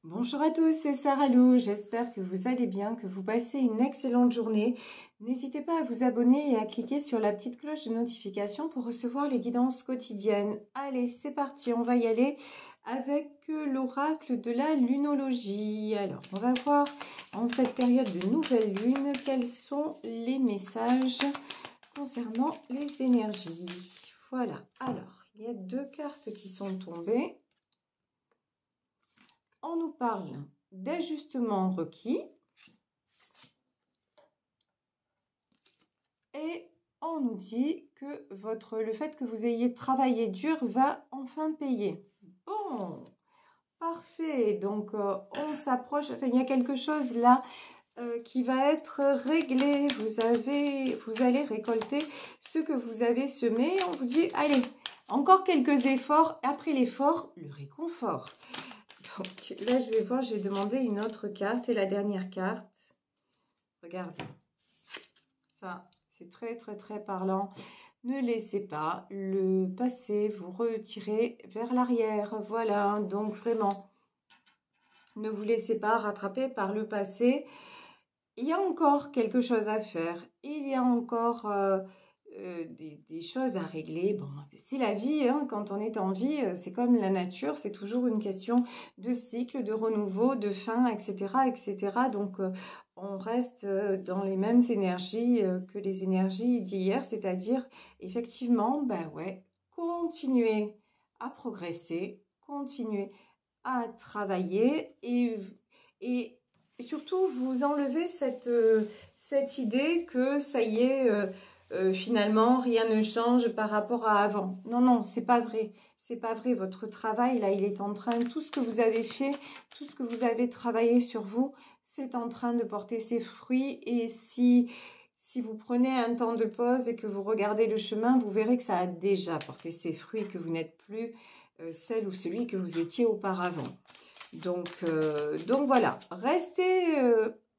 Bonjour à tous, c'est Sarah Lou. J'espère que vous allez bien, que vous passez une excellente journée. N'hésitez pas à vous abonner et à cliquer sur la petite cloche de notification pour recevoir les guidances quotidiennes. Allez, c'est parti, on va y aller avec l'oracle de la lunologie. Alors, on va voir en cette période de nouvelle lune quels sont les messages concernant les énergies. Voilà, alors, il y a deux cartes qui sont tombées. On nous parle d'ajustement requis et on nous dit que le fait que vous ayez travaillé dur va enfin payer. Bon, parfait. Donc, on s'approche. Enfin, il y a quelque chose là qui va être réglé. Vous allez récolter ce que vous avez semé. On vous dit, allez, encore quelques efforts. Après l'effort, le réconfort. Donc là, je vais voir, j'ai demandé une autre carte et la dernière carte. Regardez, ça, c'est très parlant. Ne laissez pas le passé vous retirer vers l'arrière. Voilà, donc vraiment, ne vous laissez pas rattraper par le passé. Il y a encore quelque chose à faire. Il y a encore des choses à régler. Bon, c'est la vie, hein. Quand on est en vie, c'est comme la nature, c'est toujours une question de cycle, de renouveau, de fin, etc. etc. Donc, on reste dans les mêmes énergies que les énergies d'hier, c'est-à-dire, effectivement, ben ouais, continuer à progresser, continuer à travailler et surtout vous enlevez cette idée que ça y est, finalement rien ne change par rapport à avant. Non, non, c'est pas vrai. C'est pas vrai. Votre travail, là, il est en train, tout ce que vous avez fait, tout ce que vous avez travaillé sur vous, c'est en train de porter ses fruits. Et si vous prenez un temps de pause et que vous regardez le chemin, vous verrez que ça a déjà porté ses fruits, que vous n'êtes plus celle ou celui que vous étiez auparavant. Donc voilà, restez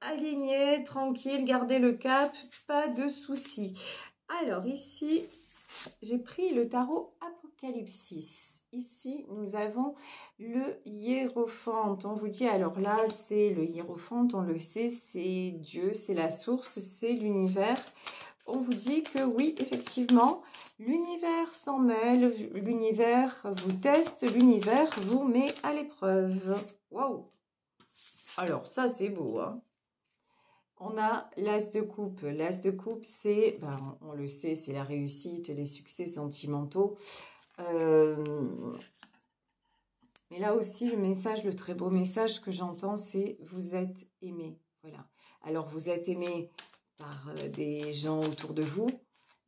alignés, tranquille, gardez le cap, pas de soucis. Alors ici, j'ai pris le tarot Apocalypsis. Ici, nous avons le hiérophante. On vous dit, alors là, c'est le hiérophante, on le sait, c'est Dieu, c'est la source, c'est l'univers. On vous dit que oui, effectivement, l'univers s'en mêle, l'univers vous teste, l'univers vous met à l'épreuve. Waouh! Alors, ça, c'est beau, hein? On a l'as de coupe. L'as de coupe, c'est, ben, on le sait, c'est la réussite, les succès sentimentaux. Mais là aussi, le message, le très beau message que j'entends, c'est vous êtes aimé. Voilà. Alors, vous êtes aimé par des gens autour de vous,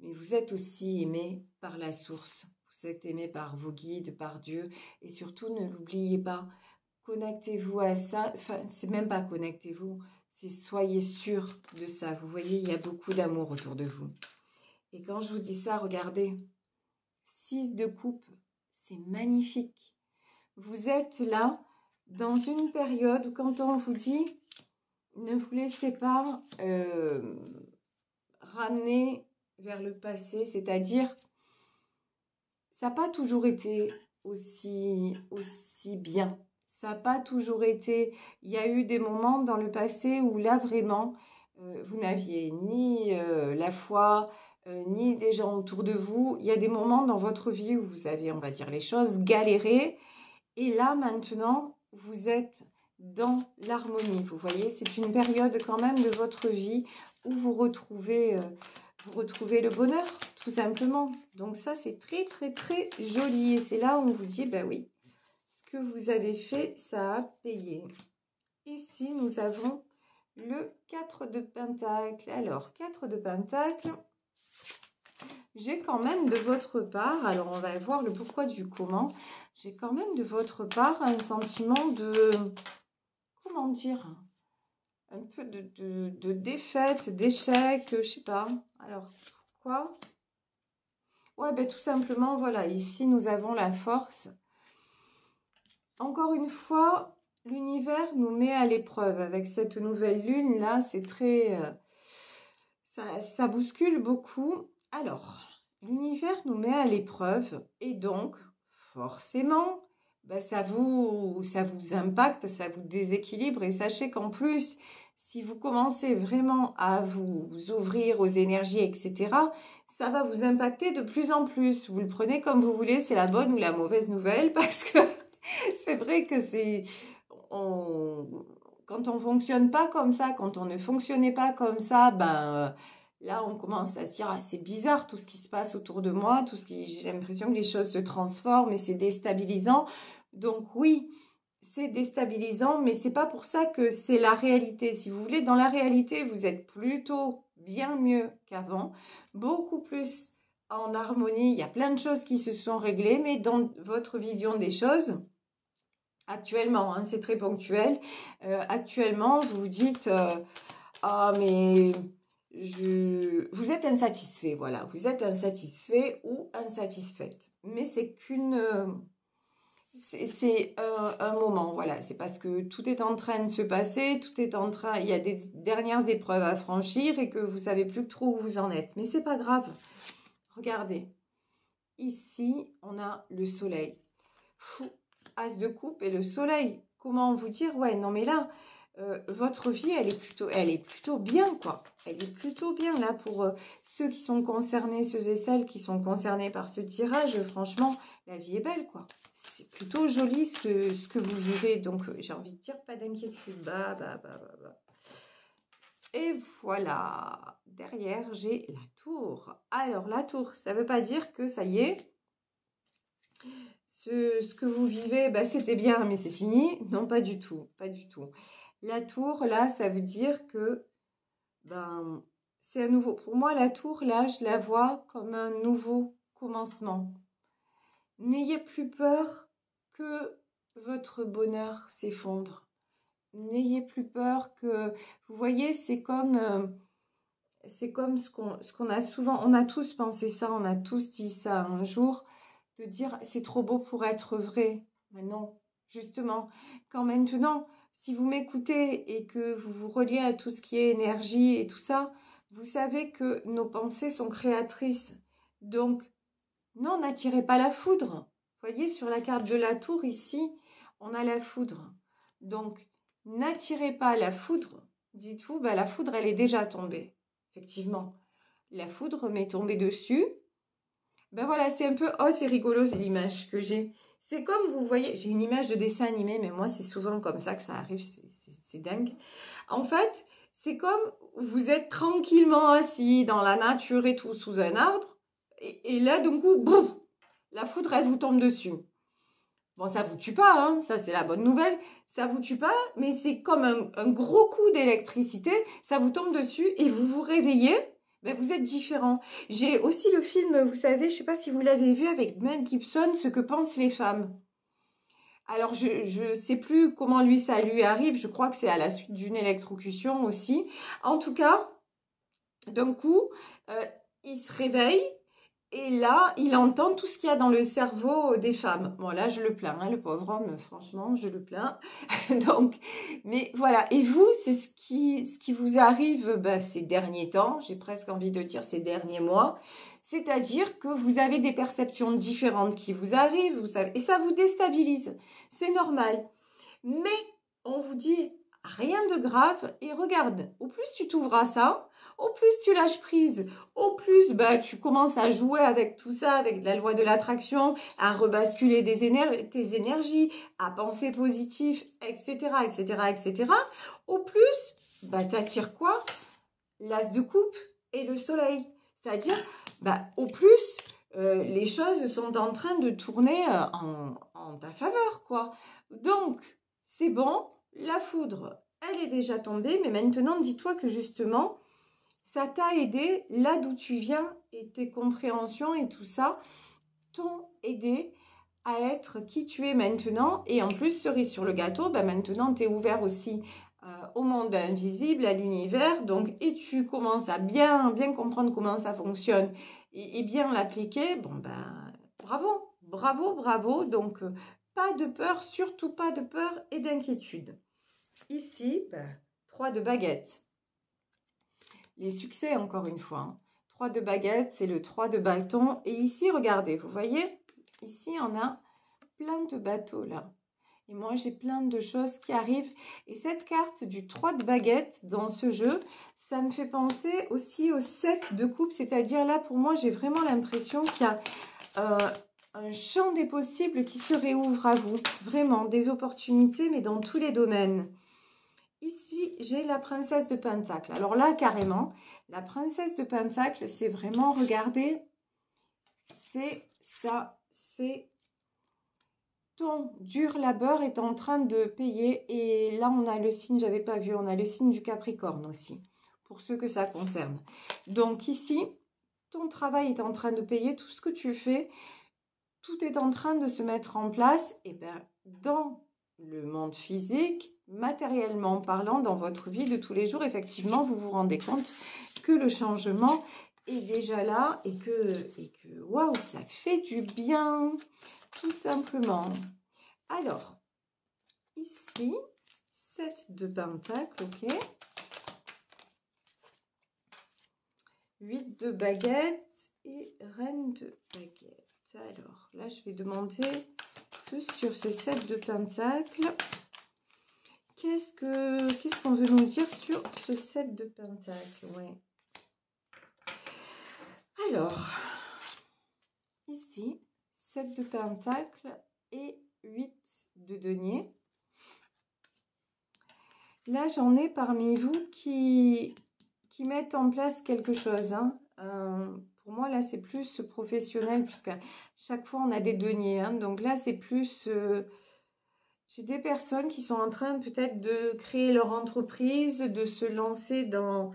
mais vous êtes aussi aimé par la source. Vous êtes aimé par vos guides, par Dieu. Et surtout, ne l'oubliez pas, connectez-vous à ça. Enfin, c'est même pas connectez-vous, c'est soyez sûr de ça. Vous voyez, il y a beaucoup d'amour autour de vous. Et quand je vous dis ça, regardez, 6 de coupe, c'est magnifique. Vous êtes là dans une période où quand on vous dit ne vous laissez pas ramener vers le passé, c'est-à-dire ça n'a pas toujours été aussi bien. Ça n'a pas toujours été... Il y a eu des moments dans le passé où là vraiment, vous n'aviez ni la foi, ni des gens autour de vous. Il y a des moments dans votre vie où vous avez, on va dire les choses, galéré. Et là, maintenant, vous êtes dans l'harmonie. Vous voyez, c'est une période quand même de votre vie où vous retrouvez le bonheur, tout simplement. Donc ça, c'est très joli. Et c'est là où on vous dit, ben oui, ce que vous avez fait, ça a payé. Ici, nous avons le 4 de Pentacle. Alors, 4 de Pentacle, j'ai quand même de votre part, alors on va voir le pourquoi du comment, j'ai quand même de votre part un sentiment de, comment dire, un peu de défaite, d'échec, je sais pas. Alors, pourquoi? Ouais, ben tout simplement, voilà, ici nous avons la force. Encore une fois, l'univers nous met à l'épreuve avec cette nouvelle lune là, c'est très... ça bouscule beaucoup. Alors, l'univers nous met à l'épreuve et donc, forcément, ben, ça vous impacte, ça vous déséquilibre. Et sachez qu'en plus, si vous commencez vraiment à vous ouvrir aux énergies, etc., ça va vous impacter de plus en plus. Vous le prenez comme vous voulez, c'est la bonne ou la mauvaise nouvelle, parce que c'est vrai que quand on fonctionne pas comme ça, quand on ne fonctionnait pas comme ça, ben là on commence à se dire ah, c'est bizarre tout ce qui se passe autour de moi, j'ai l'impression que les choses se transforment et c'est déstabilisant. Donc oui, c'est déstabilisant, mais c'est pas pour ça que c'est la réalité. Si vous voulez, dans la réalité, vous êtes plutôt bien mieux qu'avant, beaucoup plus en harmonie. Il y a plein de choses qui se sont réglées, mais dans votre vision des choses, actuellement, hein, c'est très ponctuel. Actuellement, vous vous dites ah mais vous êtes insatisfait, voilà, vous êtes insatisfait ou insatisfaite. Mais c'est c'est un moment, voilà. C'est parce que tout est en train de se passer, il y a des dernières épreuves à franchir et que vous savez plus trop où vous en êtes. Mais c'est pas grave. Regardez, ici on a le soleil. As de coupe et le soleil. Comment vous dire? Ouais, non mais là, votre vie, elle est plutôt bien, quoi. Elle est plutôt bien, là, pour ceux qui sont concernés, ceux et celles qui sont concernés par ce tirage. Franchement, la vie est belle, quoi. C'est plutôt joli ce que vous vivez. Donc, j'ai envie de dire, pas d'inquiétude. Et voilà. Derrière, j'ai la tour. Alors, la tour, ça ne veut pas dire que ça y est, ce que vous vivez, bah, c'était bien, mais c'est fini. Non, pas du tout, pas du tout. La tour, là, ça veut dire que ben, c'est un nouveau. Pour moi, la tour, là, je la vois comme un nouveau commencement. N'ayez plus peur que votre bonheur s'effondre. N'ayez plus peur que... Vous voyez, c'est comme ce qu'on a souvent... On a tous pensé ça, on a tous dit ça un jour, de dire c'est trop beau pour être vrai. Mais non, justement, quand maintenant, si vous m'écoutez et que vous vous reliez à tout ce qui est énergie et tout ça, vous savez que nos pensées sont créatrices. Donc, non, n'attirez pas la foudre. Vous voyez, sur la carte de la tour, ici, on a la foudre. Donc, n'attirez pas la foudre. Dites-vous, bah, la foudre, elle est déjà tombée. Effectivement, la foudre m'est tombée dessus. Ben voilà, c'est un peu... Oh, c'est rigolo, c'est l'image que j'ai. C'est comme, vous voyez, j'ai une image de dessin animé, mais moi, c'est souvent comme ça que ça arrive, c'est dingue. En fait, c'est comme vous êtes tranquillement assis dans la nature et tout, sous un arbre, et là, d'un coup, boum, la foudre, elle vous tombe dessus. Bon, ça vous tue pas, hein, ça c'est la bonne nouvelle, ça vous tue pas, mais c'est comme un gros coup d'électricité, ça vous tombe dessus et vous vous réveillez, ben vous êtes différent. J'ai aussi le film, vous savez, je sais pas si vous l'avez vu avec Mel Gibson, Ce que pensent les femmes. Alors, je sais plus comment ça lui arrive, je crois que c'est à la suite d'une électrocution aussi. En tout cas, d'un coup, il se réveille. Et là, il entend tout ce qu'il y a dans le cerveau des femmes. Bon, là, je le plains, hein, le pauvre homme, franchement, je le plains. Donc, mais voilà. Et vous, c'est ce qui vous arrive ces derniers temps, j'ai presque envie de dire ces derniers mois. C'est-à-dire que vous avez des perceptions différentes qui vous arrivent, vous savez, et ça vous déstabilise. C'est normal. Mais on vous dit rien de grave. Et regarde, au plus tu t'ouvres à ça, au plus tu lâches prise, au plus tu commences à jouer avec tout ça, avec la loi de l'attraction, à rebasculer tes énergies, à penser positif, etc., etc., etc. Au plus, tu attires quoi? L'as de coupe et le soleil. C'est-à-dire, au plus, les choses sont en train de tourner en ta faveur, quoi. Donc, c'est bon, la foudre, elle est déjà tombée, mais maintenant, dis-toi que justement, ça t'a aidé là d'où tu viens et tes compréhensions et tout ça t'ont aidé à être qui tu es maintenant. Et en plus, cerise sur le gâteau, maintenant, tu es ouvert aussi au monde invisible, à l'univers. Donc, et tu commences à bien comprendre comment ça fonctionne et bien l'appliquer. Bon, bravo, bravo, bravo. Donc, pas de peur, surtout pas de peur et d'inquiétude. Ici, 3 de baguettes. Les succès, encore une fois. Hein. 3 de baguettes, c'est le 3 de bâton. Et ici, regardez, vous voyez, ici, on a plein de bateaux là. Et moi, j'ai plein de choses qui arrivent. Et cette carte du 3 de baguette dans ce jeu, ça me fait penser aussi au 7 de coupe. C'est-à-dire là, pour moi, j'ai vraiment l'impression qu'il y a un champ des possibles qui se réouvre à vous. Vraiment, des opportunités, mais dans tous les domaines. Ici, j'ai la princesse de Pentacle. Alors là, carrément, la princesse de Pentacle, c'est vraiment, regardez, c'est ça, c'est ton dur labeur est en train de payer. Et là, on a le signe, j'avais pas vu, on a le signe du Capricorne aussi, pour ceux que ça concerne. Donc ici, ton travail est en train de payer, tout ce que tu fais, tout est en train de se mettre en place. Et bien, dans le monde physique, matériellement parlant, dans votre vie de tous les jours, effectivement, vous vous rendez compte que le changement est déjà là et que waouh, ça fait du bien, tout simplement. Alors, ici, 7 de Pentacle, ok. 8 de baguette et reine de baguette. Alors, là, je vais demander plus sur ce 7 de Pentacle. Qu'est-ce qu'on veut nous dire sur ce 7 de Pentacle? Ouais. Alors, ici, 7 de Pentacle et 8 de denier. Là, j'en ai parmi vous qui mettent en place quelque chose. Hein. Pour moi, là, c'est plus professionnel, puisqu'à chaque fois, on a des deniers. Hein. Donc là, c'est plus... j'ai des personnes qui sont en train peut-être de créer leur entreprise, de se lancer dans...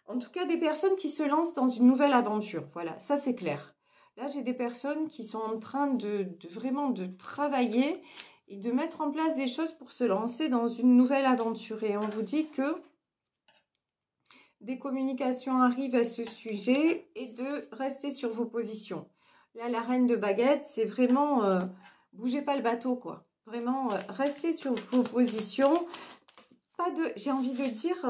En tout cas, des personnes qui se lancent dans une nouvelle aventure. Voilà, ça, c'est clair. Là, j'ai des personnes qui sont en train de vraiment de travailler et de mettre en place des choses pour se lancer dans une nouvelle aventure. Et on vous dit que des communications arrivent à ce sujet et de rester sur vos positions. Là, la reine de baguette, c'est vraiment... bougez pas le bateau, quoi. Vraiment, restez sur vos positions. Pas de... J'ai envie de dire...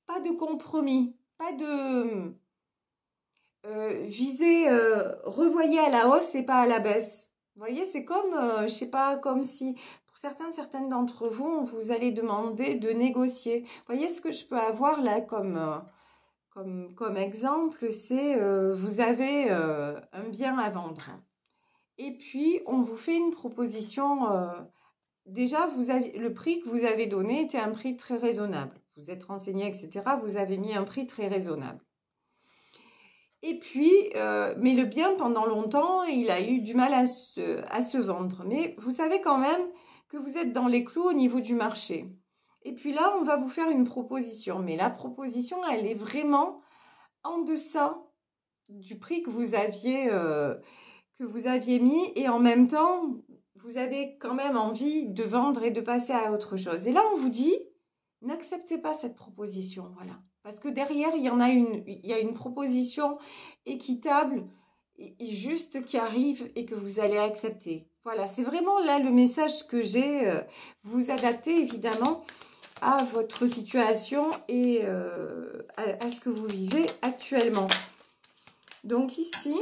pas de compromis. Pas de... viser... revoyez à la hausse et pas à la baisse. Vous voyez, c'est comme... je sais pas, comme si... certaines d'entre vous, vous allez demander de négocier. Vous voyez ce que je peux avoir là comme exemple, c'est vous avez un bien à vendre. Et puis, on vous fait une proposition. Déjà, le prix que vous avez donné était un prix très raisonnable. Vous êtes renseigné, etc. Vous avez mis un prix très raisonnable. Et puis, mais le bien, pendant longtemps, il a eu du mal à se vendre. Mais vous savez quand même que vous êtes dans les clous au niveau du marché. Et puis là, on va vous faire une proposition. Mais la proposition, elle est vraiment en deçà du prix que vous aviez mis. Et en même temps, vous avez quand même envie de vendre et de passer à autre chose. Et là, on vous dit, n'acceptez pas cette proposition. Voilà. Parce que derrière, il y a une proposition équitable et juste qui arrive et que vous allez accepter. Voilà, c'est vraiment là le message que j'ai. Vous adaptez évidemment à votre situation et à ce que vous vivez actuellement. Donc ici,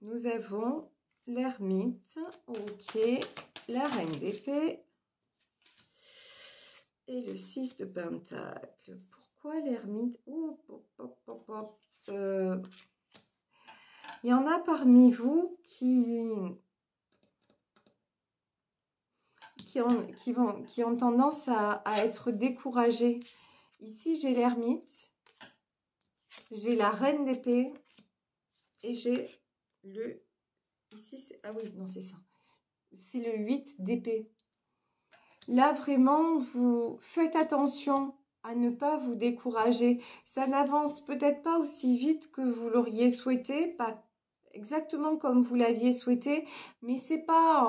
nous avons l'ermite, ok, la reine d'épée et le 6 de pentacle. Pourquoi l'ermite? Il y en a parmi vous qui ont tendance à être découragés. Ici, j'ai l'ermite, j'ai la reine d'épée et j'ai le... Ici, ah oui, non, c'est ça. C'est le 8 d'épée. Là, vraiment, vous faites attention à ne pas vous décourager. Ça n'avance peut-être pas aussi vite que vous l'auriez souhaité, pas exactement comme vous l'aviez souhaité, mais c'est pas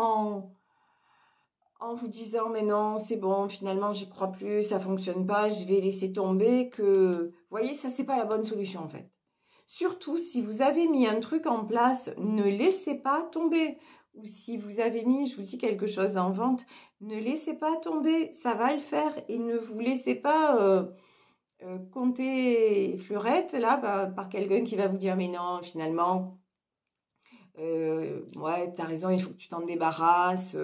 en vous disant mais non, c'est bon, finalement j'y crois plus, ça fonctionne pas, je vais laisser tomber que... Vous voyez, ça c'est pas la bonne solution en fait. Surtout si vous avez mis un truc en place, ne laissez pas tomber. Ou si vous avez mis, je vous dis, quelque chose en vente, ne laissez pas tomber, ça va le faire. Et ne vous laissez pas compter fleurette là par quelqu'un qui va vous dire mais non, finalement, Ouais, t'as raison, il faut que tu t'en débarrasses,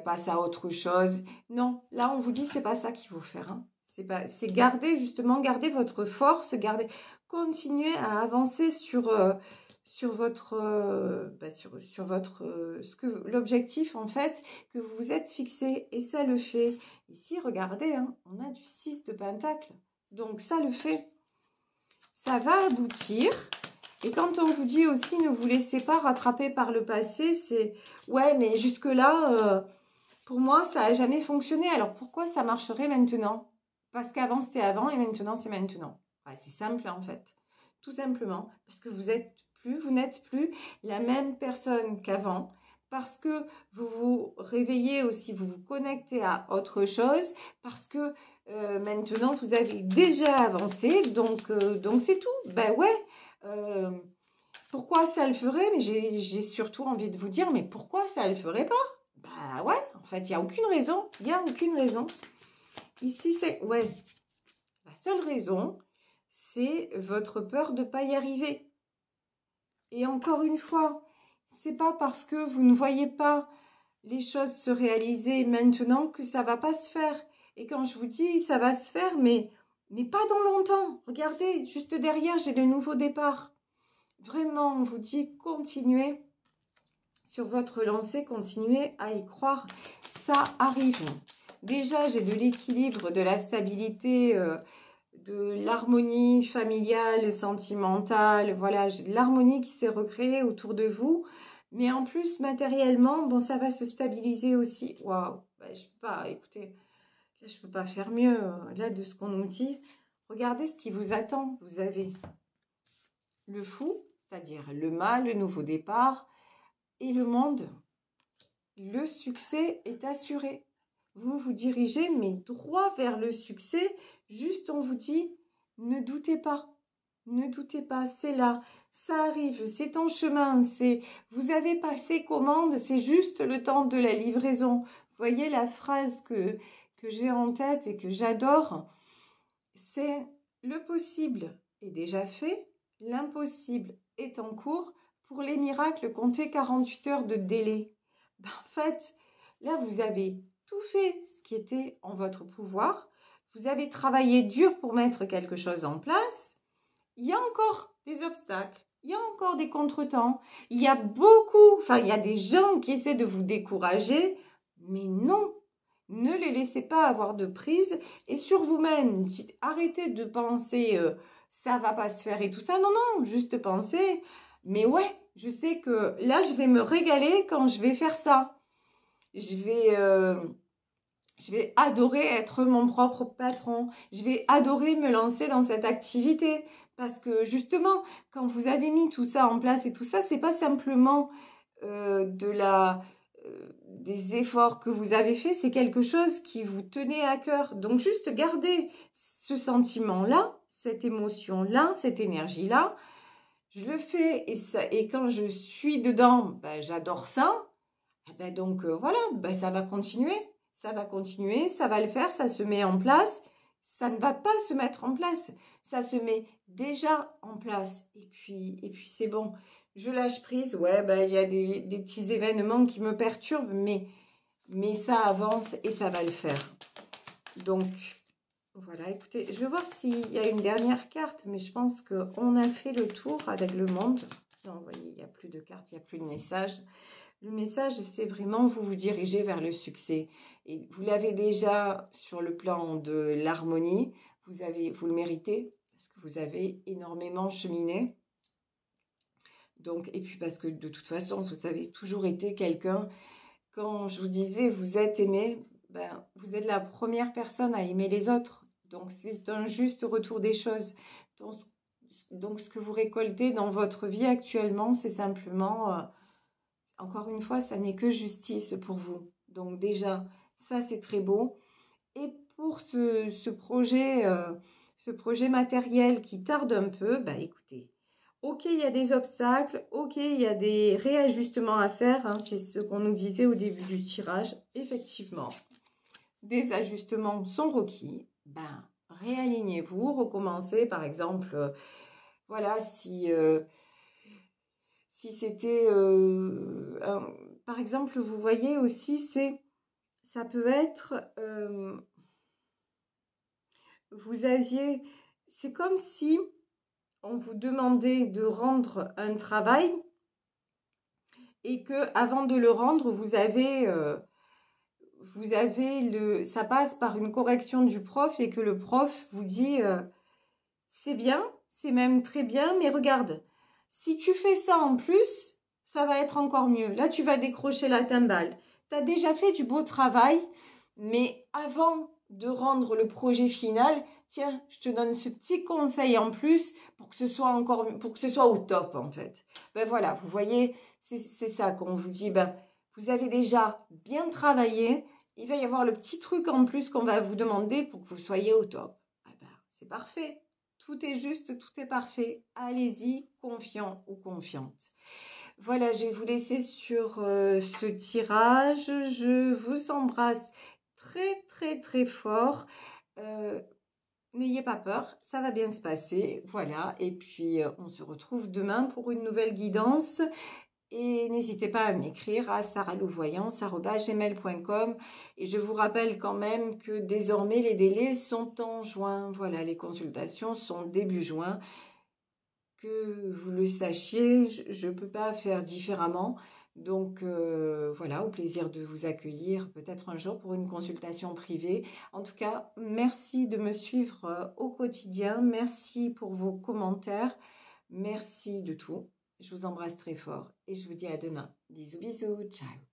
passe à autre chose. Non, là, on vous dit, c'est pas ça qu'il faut faire, hein. C'est garder, justement, garder votre force, continuer à avancer sur votre, sur votre, l'objectif, en fait, que vous vous êtes fixé. Et ça le fait. Ici, regardez, hein, on a du 6 de pentacle. Donc, ça le fait. Ça va aboutir. Et quand on vous dit aussi, ne vous laissez pas rattraper par le passé, c'est, ouais, mais jusque-là, pour moi, ça n'a jamais fonctionné. Alors, pourquoi ça marcherait maintenant? Parce qu'avant, c'était avant et maintenant, c'est maintenant. Ouais, c'est simple, en fait. Tout simplement. Parce que vous n'êtes plus la même personne qu'avant. Parce que vous vous réveillez aussi, vous vous connectez à autre chose. Parce que maintenant, vous avez déjà avancé. Donc c'est tout. Ben ouais. Pourquoi ça le ferait? Mais j'ai surtout envie de vous dire, mais pourquoi ça le ferait pas? Bah ouais, en fait, il n'y a aucune raison. Il n'y a aucune raison. Ici, c'est... Ouais. La seule raison, c'est votre peur de ne pas y arriver. Et encore une fois, c'est pas parce que vous ne voyez pas les choses se réaliser maintenant que ça va pas se faire. Et quand je vous dis ça va se faire, mais pas dans longtemps. Regardez, juste derrière, j'ai le nouveau départ. Vraiment, on vous dit continuez sur votre lancée, continuez à y croire. Ça arrive. Déjà, j'ai de l'équilibre, de la stabilité, de l'harmonie familiale, sentimentale. Voilà, j'ai de l'harmonie qui s'est recréée autour de vous. Mais en plus, matériellement, bon, ça va se stabiliser aussi. Waouh, je peux pas, écoutez, là, je peux pas faire mieux, là, de ce qu'on nous dit. Regardez ce qui vous attend. Vous avez le fou, c'est-à-dire le mal, le nouveau départ, et le monde. Le succès est assuré. Vous vous dirigez, mais droit vers le succès. Juste, on vous dit, ne doutez pas. Ne doutez pas, c'est là. Ça arrive, c'est en chemin. Vous avez passé commande, c'est juste le temps de la livraison. Vous voyez la phrase que j'ai en tête et que j'adore. C'est le possible est déjà fait, l'impossible est en cours. Pour les miracles, comptez 48 heures de délai. En fait, là, vous avez tout fait ce qui était en votre pouvoir. Vous avez travaillé dur pour mettre quelque chose en place. Il y a encore des obstacles. Il y a encore des contretemps. Il y a il y a des gens qui essaient de vous décourager. Mais non, ne les laissez pas avoir de prise. Et sur vous-même, arrêtez de penser ça va pas se faire et tout ça. Non, non, juste pensez. Mais ouais, je sais que là, je vais me régaler quand je vais faire ça. Je vais adorer être mon propre patron. Je vais adorer me lancer dans cette activité. Parce que justement, quand vous avez mis tout ça en place et tout ça, c'est pas simplement des efforts que vous avez faits, c'est quelque chose qui vous tenait à cœur. Donc juste gardez ce sentiment-là, cette émotion-là, cette énergie-là. Je le fais et quand je suis dedans, j'adore ça. Donc voilà, ça va continuer. Ça va continuer, ça va le faire, ça se met en place. Ça ne va pas se mettre en place. Ça se met déjà en place. Et puis c'est bon. Je lâche prise. Ouais, il y a des petits événements qui me perturbent, mais ça avance et ça va le faire. Donc, voilà, écoutez, je vais voir s'il y a une dernière carte, mais je pense qu'on a fait le tour avec le monde. Non, vous voyez, il n'y a plus de cartes, il n'y a plus de message. Le message, c'est vraiment vous dirigez vers le succès. Et vous l'avez déjà sur le plan de l'harmonie. Vous le méritez parce que vous avez énormément cheminé. Donc, et puis parce que de toute façon, vous avez toujours été quelqu'un. Quand je vous disais vous êtes aimé, vous êtes la première personne à aimer les autres. Donc, c'est un juste retour des choses. Donc, ce que vous récoltez dans votre vie actuellement, c'est simplement... encore une fois, ça n'est que justice pour vous. Donc déjà, ça c'est très beau. Et pour ce projet matériel qui tarde un peu, écoutez, ok, il y a des obstacles, ok, il y a des réajustements à faire, hein, c'est ce qu'on nous disait au début du tirage. Effectivement, des ajustements sont requis. Réalignez-vous, recommencez par exemple, voilà, si si c'était, par exemple, vous voyez aussi, ça peut être, c'est comme si on vous demandait de rendre un travail et que avant de le rendre, ça passe par une correction du prof et que le prof vous dit c'est bien, c'est même très bien, mais regarde, si tu fais ça en plus, ça va être encore mieux. Là, tu vas décrocher la timbale. Tu as déjà fait du beau travail, mais avant de rendre le projet final, tiens, je te donne ce petit conseil en plus pour que ce soit au top en fait. Ben voilà, vous voyez, c'est ça qu'on vous dit, ben vous avez déjà bien travaillé, il va y avoir le petit truc en plus qu'on va vous demander pour que vous soyez au top. Ah ben, c'est parfait. Tout est juste, tout est parfait. Allez-y, confiant ou confiante. Voilà, je vais vous laisser sur ce tirage. Je vous embrasse très, très, très fort. N'ayez pas peur, ça va bien se passer. Voilà, et puis on se retrouve demain pour une nouvelle guidance. Et n'hésitez pas à m'écrire à sarahlouvoyance@gmail.com. Et je vous rappelle quand même que désormais les délais sont en juin. Voilà, les consultations sont début juin. Que vous le sachiez, je ne peux pas faire différemment. Donc voilà, au plaisir de vous accueillir peut-être un jour pour une consultation privée. En tout cas, merci de me suivre au quotidien. Merci pour vos commentaires. Merci de tout. Je vous embrasse très fort et je vous dis à demain. Bisous, bisous. Ciao.